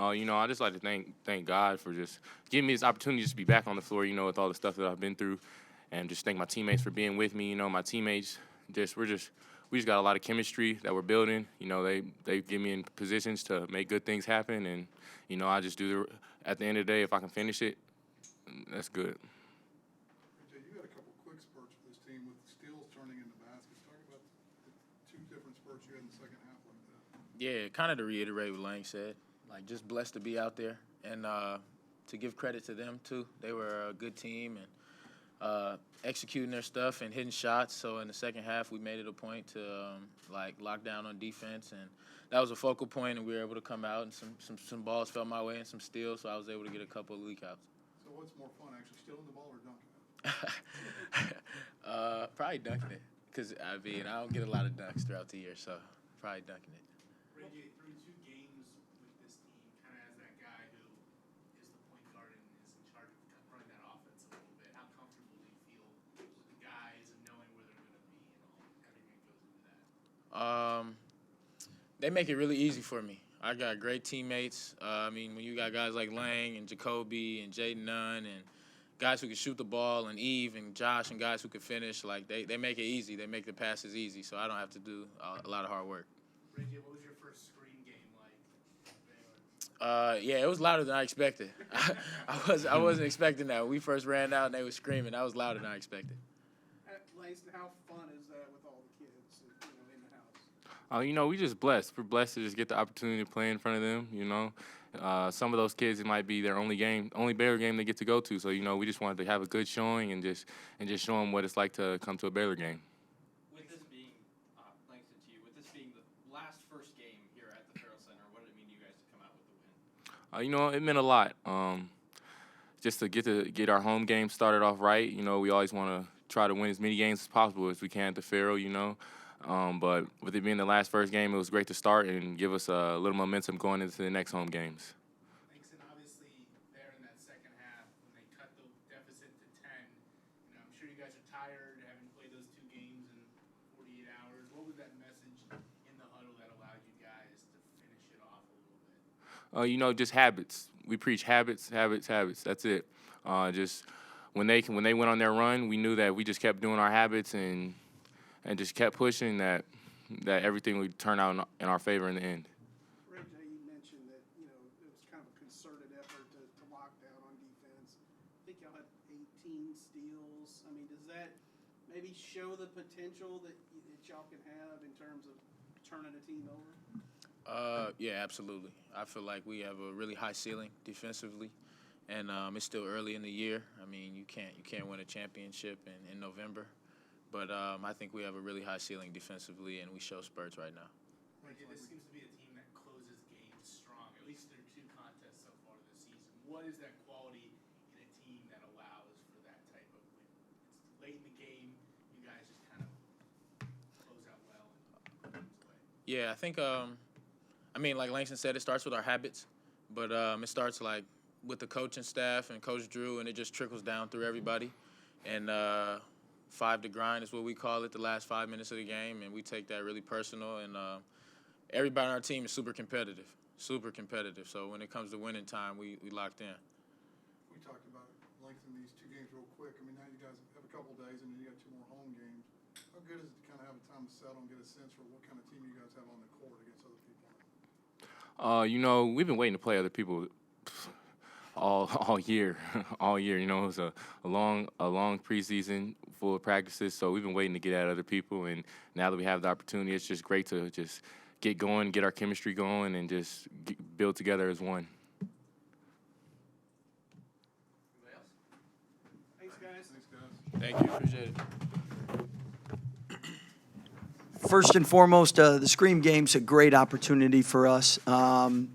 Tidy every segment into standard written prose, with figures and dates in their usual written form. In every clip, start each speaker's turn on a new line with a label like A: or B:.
A: I just like to thank God for just giving me this opportunity just to be back on the floor. With all the stuff that I've been through, and just thank my teammates for being with me. My teammates we just got a lot of chemistry that we're building. They get me in positions to make good things happen, and I just do at the end of the day, if I can finish it, that's good.
B: You had a couple quick spurts for this team with steals turning into baskets. Talk about the two different spurts you had in the second half like that.
C: Yeah, kind of to reiterate what Lang said, like just blessed to be out there and to give credit to them too. They were a good team and executing their stuff and hitting shots. So in the second half, we made it a point to lock down on defense, and that was a focal point. And we were able to come out and some balls fell my way and some steals. So I was able to get a couple of leak outs.
B: So what's more fun, actually stealing the ball or dunking it?
C: Probably dunking it, because I don't get a lot of dunks throughout the year, so probably dunking it.
D: Reggie, through 2 games with this team, kind of as that guy who is the point guard and is in charge of running that offense a little bit, how comfortable do you feel with the guys and knowing where they're going to be and everything that goes into that?
C: They make it really easy for me. I got great teammates. When you got guys like Lang and Jacoby and Jaden Nunn and guys who can shoot the ball, and Eve and Josh and guys who can finish, they make it easy. They make the passes easy, so I don't have to do a lot of hard work.
D: Reggie, what was your first screen game like?
C: Yeah, it was louder than I expected. I wasn't expecting that. When we first ran out and they were screaming, that was louder than I expected.
E: Langston, how fun is that with all the kids in the house?
A: We just blessed. We're blessed to just get the opportunity to play in front of them. Some of those kids, it might be their only Baylor game they get to go to. So we just wanted to have a good showing and just show them what it's like to come to a Baylor game.
F: With this being Langston, to you, with this being the first game here at the Farrell Center, what did it mean to you guys to come out with the win?
A: It meant a lot. Just to get our home game started off right. We always want to try to win as many games as possible as we can at the Farrell. But with it being the first game, it was great to start and give us a little momentum going into the next home games.
D: Langston, obviously, there in that second half, when they cut the deficit to 10, I'm sure you guys are tired, having played those 2 games in 48 hours. What was that message in the huddle that allowed you guys to finish it off a little bit?
A: Just habits. We preach habits, habits, habits. That's it. Just when they went on their run, we knew that we just kept doing our habits and just kept pushing that everything would turn out in our favor in the end.
E: Reggie, you mentioned that it was kind of a concerted effort to lock down on defense. I think y'all had 18 steals. Does that maybe show the potential that y'all can have in terms of turning a team over?
C: Yeah, absolutely. I feel like we have a really high ceiling defensively, and it's still early in the year. You can't win a championship in November. But I think we have a really high ceiling defensively, and we show spurts right now.
D: Reggie, this seems to be a team that closes games strong, at least through 2 contests so far this season. What is that quality in a team that allows for that type of win? It's late in the game, you guys just kind of close out well and put things away.
C: Yeah, I think, like Langston said, it starts with our habits, but it starts with the coaching staff and Coach Drew, and it just trickles down through everybody. And 5 to grind is what we call it, the last 5 minutes of the game, and we take that really personal. And everybody on our team is super competitive. So when it comes to winning time, we locked in.
B: We talked about lengthening these 2 games real quick. Now you guys have a couple days, and then you got 2 more home games. How good is it to kind of have a time to settle and get a sense for what kind of team you guys have on the court against other people?
A: We've been waiting to play other people all year. It was a long preseason full of practices, so we've been waiting to get at other people, and now that we have the opportunity, it's just great to just get going, get our chemistry going, and just build together as one.
F: Anybody else?
E: Thanks, guys.
C: Thank you. Appreciate it.
G: First and foremost, the Scream Game's a great opportunity for us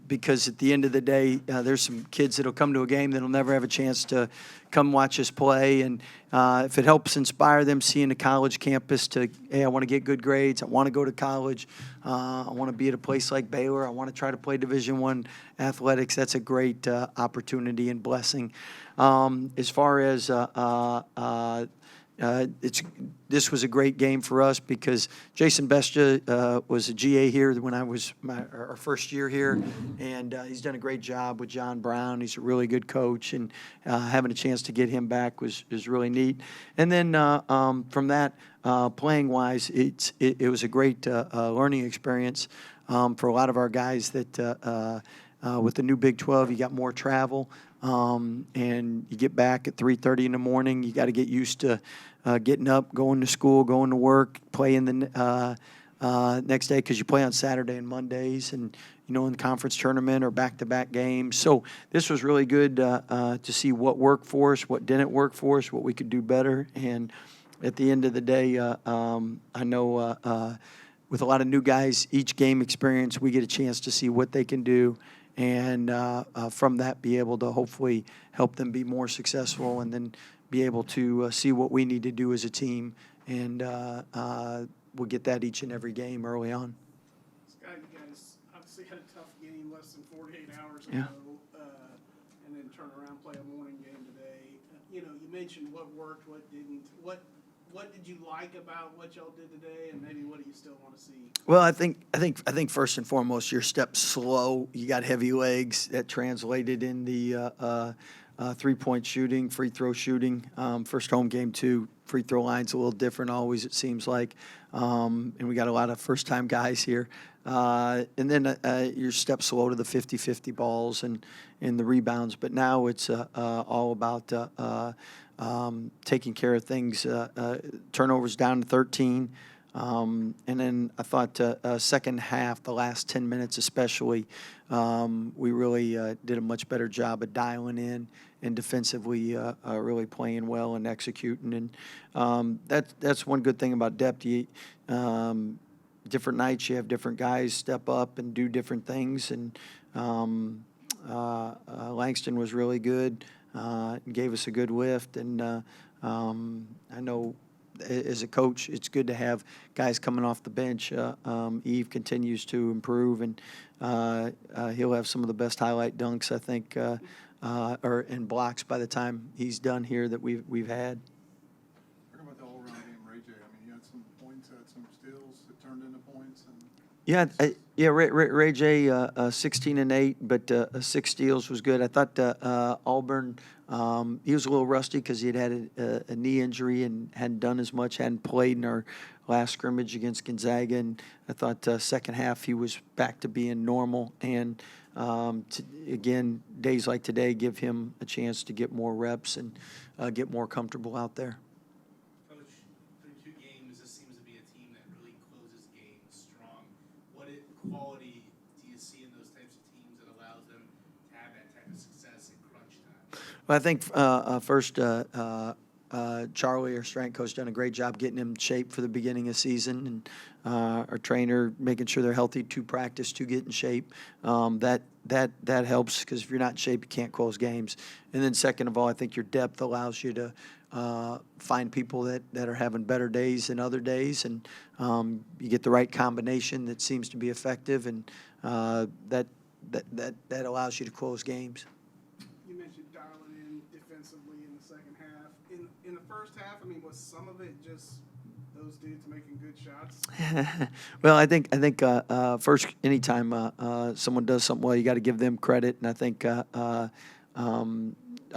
G: because at the end of the day, there's some kids that'll come to a game that'll never have a chance to come watch us play. And if it helps inspire them seeing a college campus to, hey, I want to get good grades, I want to go to college, I want to be at a place like Baylor, I want to try to play Division I athletics, that's a great opportunity and blessing. As far as this was a great game for us because Jason Bestia was a GA here when I was our first year here, and he's done a great job with John Brown. He's a really good coach, and having a chance to get him back was really neat. And then from that, playing wise, it was a great learning experience for a lot of our guys that. With the new Big 12, you got more travel, and you get back at 3:30 in the morning. You got to get used to getting up, going to school, going to work, playing the next day because you play on Saturday and Mondays, and in the conference tournament or back-to-back games. So this was really good to see what worked for us, what didn't work for us, what we could do better. And at the end of the day, I know with a lot of new guys, each game experience, we get a chance to see what they can do. And from that, be able to hopefully help them be more successful, and then be able to see what we need to do as a team. And we'll get that each and every game early on.
E: Scott, you guys obviously had a tough game less than 48 hours
G: Yeah.
E: ago, and then turn around and play a morning game today. You mentioned what worked, what didn't. What did you like about what y'all did today, and maybe what do you still want to see?
G: Well, I think first and foremost, your step's slow. You got heavy legs. That translated in the 3-point shooting, free throw shooting. First home game too. Free throw line's a little different always, it seems like. And we got a lot of first-time guys here. And then your step slow to the 50-50 balls and the rebounds. But now it's all about taking care of things. Turnovers down to 13. And then I thought second half, the last 10 minutes especially, we really did a much better job of dialing in and defensively really playing well and executing. And that's one good thing about depth. Different nights you have different guys step up and do different things. And Langston was really good and gave us a good lift. And I know as a coach, it's good to have guys coming off the bench. Eve continues to improve, and he'll have some of the best highlight dunks, I think, or in blocks by the time he's done here that we've had.
B: Talk about the all-around game, Ray J. I mean, he had some points, had some steals that turned into points. And
G: Ray J, 16 and 8, but 6 steals was good. I thought Auburn, he was a little rusty because he had a knee injury and hadn't done as much, hadn't played in our last scrimmage against Gonzaga. And I thought second half he was back to being normal. And again, days like today give him a chance to get more reps and get more comfortable out there.
D: Coach, through 2 games, this seems to be a team that really closes games strong. What quality do you see in those types of teams that allows them to have that type of success in crunch time?
G: Well, I think first, Charlie, our strength coach, done a great job getting him in shape for the beginning of the season, and our trainer making sure they're healthy to practice, to get in shape. That helps because if you're not in shape, you can't close games. And then second of all, I think your depth allows you to find people that are having better days than other days, and you get the right combination that seems to be effective, and that allows you to close games.
E: You mentioned dialing in defensively in the second half. In the first half, I mean, was some of it just those dudes making good shots?
G: Well, I think first, anytime someone does something well, you got to give them credit, and I think I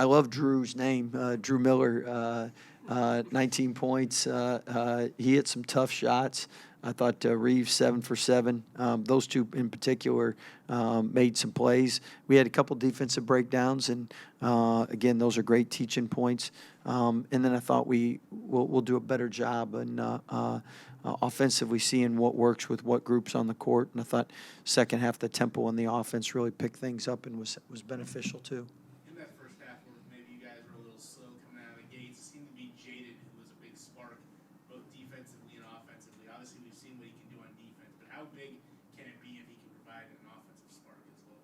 G: love Drew's name, Drew Miller, 19 points. He hit some tough shots. I thought Reeves 7 for 7. Those two in particular made some plays. We had a couple defensive breakdowns, and again, those are great teaching points. And then I thought we'll do a better job in offensively seeing what works with what groups on the court. And I thought second half the tempo and the offense really picked things up and was beneficial too.
D: In that first half, where maybe you guys were a little slow coming out of the gates, it seemed to be Jaden, who was a big spark, both defensively and offensively. Obviously, we've seen what he can do on defense, but how big can it be if he can provide an offensive spark as well?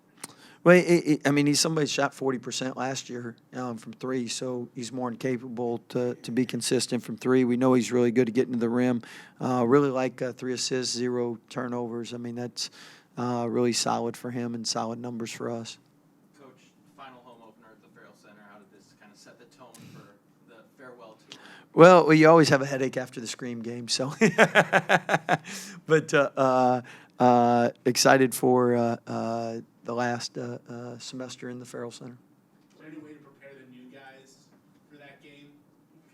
G: Well, I mean, he's somebody shot 40% last year from 3, so he's more than capable to be consistent from 3. We know he's really good at getting to the rim. Really like 3 assists, 0 turnovers. I mean, that's really solid for him and solid numbers for us.
F: Coach, final home opener at the Farrell Center. How did this kind of set the tone for the farewell to?
G: Well, you always have a headache after the Scream game, so. But excited for the last semester in the Farrell Center.
D: Is there any way to prepare the new guys for that game?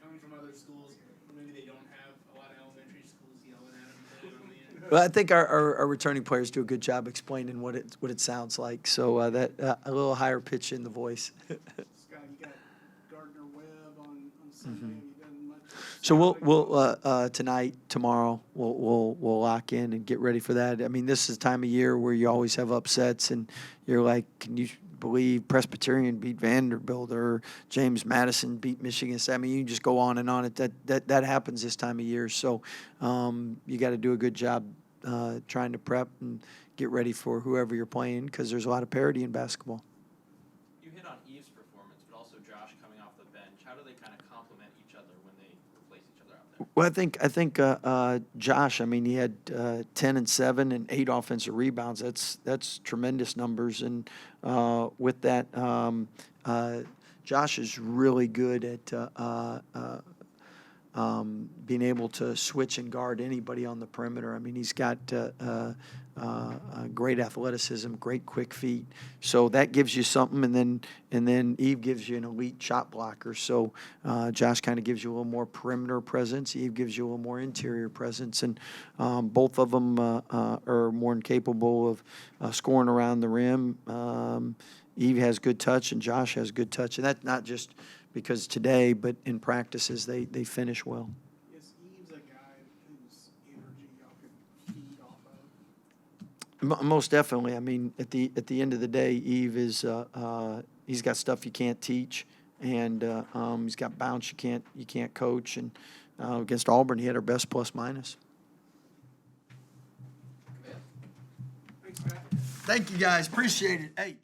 D: Coming from other schools, maybe they don't have a lot of elementary schools yelling at them on the end.
G: Well, I think our returning players do a good job explaining what it sounds like. So that a little higher pitch in the voice.
E: Scott, you got Gardner Webb on Sunday. Have you done much?
G: So
E: scouting?
G: we'll tonight, tomorrow, we'll lock in and get ready for that. I mean, this is the time of year where you always have upsets, and you're like, can you believe Presbyterian beat Vanderbilt or James Madison beat Michigan State? I mean, you can just go on and on. That happens this time of year. So you got to do a good job trying to prep and get ready for whoever you're playing, because there's a lot of parity in basketball.
F: You hit on Eve's performance, but also Josh coming off the bench. How do they kind of complement each other when they replace each other out there?
G: Well, I think Josh. I mean, he had 10 and 7 and 8 offensive rebounds. That's tremendous numbers. And with that, Josh is really good at being able to switch and guard anybody on the perimeter. I mean, he's got great athleticism, great quick feet. So that gives you something, and then Eve gives you an elite shot blocker. So Josh kind of gives you a little more perimeter presence. Eve gives you a little more interior presence, and both of them are more than capable of scoring around the rim. Eve has good touch, and Josh has good touch, and that's not just because today, but in practices they finish well.
E: Is Eve's a guy whose energy y'all could feed off of?
G: Most definitely. I mean, at the end of the day, Eve is he's got stuff you can't teach, and he's got bounce you can't coach. And against Auburn, he had our best plus minus.
E: Thanks, Pat.
G: Thank you guys, appreciate it. Hey.